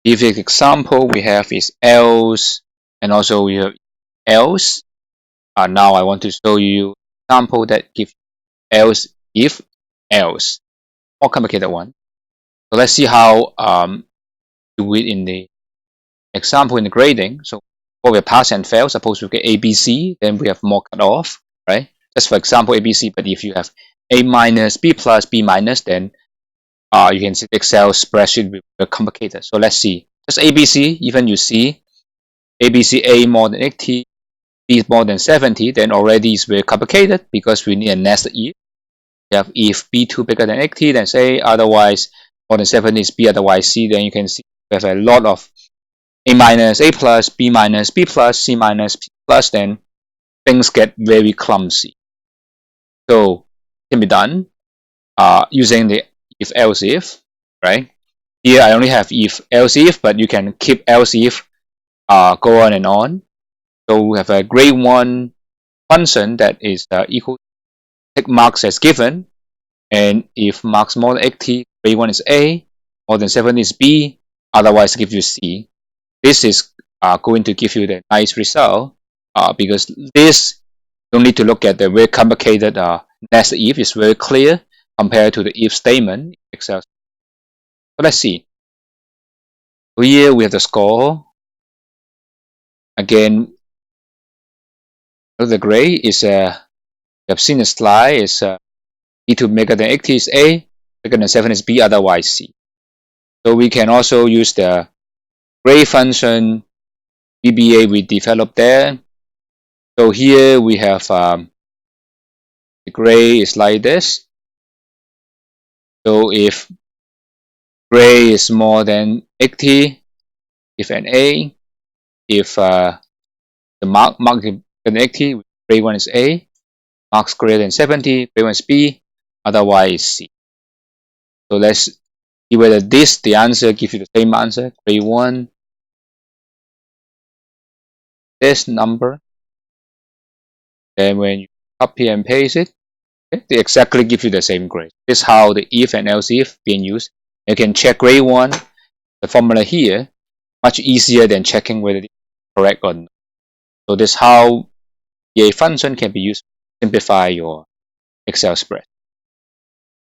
If the example we have is else, and also we have else. Now I want to show you example that give else if else, more complicated one. So let's see how do it in the example in the grading. So for we pass and fail, suppose we get A, B, C, then we have more cutoff, right? Just for example, A, B, C. But if you have A minus, B plus, B minus, then you can see the Excel spreadsheet will be complicated. So let's see. Just A, B, C. Even you see A, B, C, A more than 80, B is more than 70, then already it's very complicated because we need a nested if. You have if B2 bigger than 80, then say otherwise more than 70 is B, otherwise C. Then you can see we have a lot of A minus, A plus, B minus, B plus, C minus, P plus, then things get very clumsy. So it can be done using the if else if, right? Here I only have if else if, but you can keep else if go on and on. So we have a grade 1 function that is equal to take marks as given, and if marks more than 80, grade 1 is A, more than 70 is B, otherwise give you C. This is going to give you the nice result because this you don't need to look at the very complicated nested if. It's very clear compared to the if statement in Excel. So let's see. So here we have the score. Again, the grade is you have seen the slide is B2 bigger than 80 is A, bigger than 7 is B, otherwise C. So we can also use the grade function B.B.A. we developed there. So here we have the grade is like this. So if grade is more than 80, if an A, if the mark greater than 80, grade 1 is A, marks greater than 70, grade 1 is B, otherwise C. So let's see whether the answer gives you the same answer, grade 1, this number. Then when you copy and paste it, they exactly give you the same grade. This is how the if and else if being used. You can check grade 1, the formula here, much easier than checking whether it's correct or not. So this is how a function can be used to simplify your Excel spread.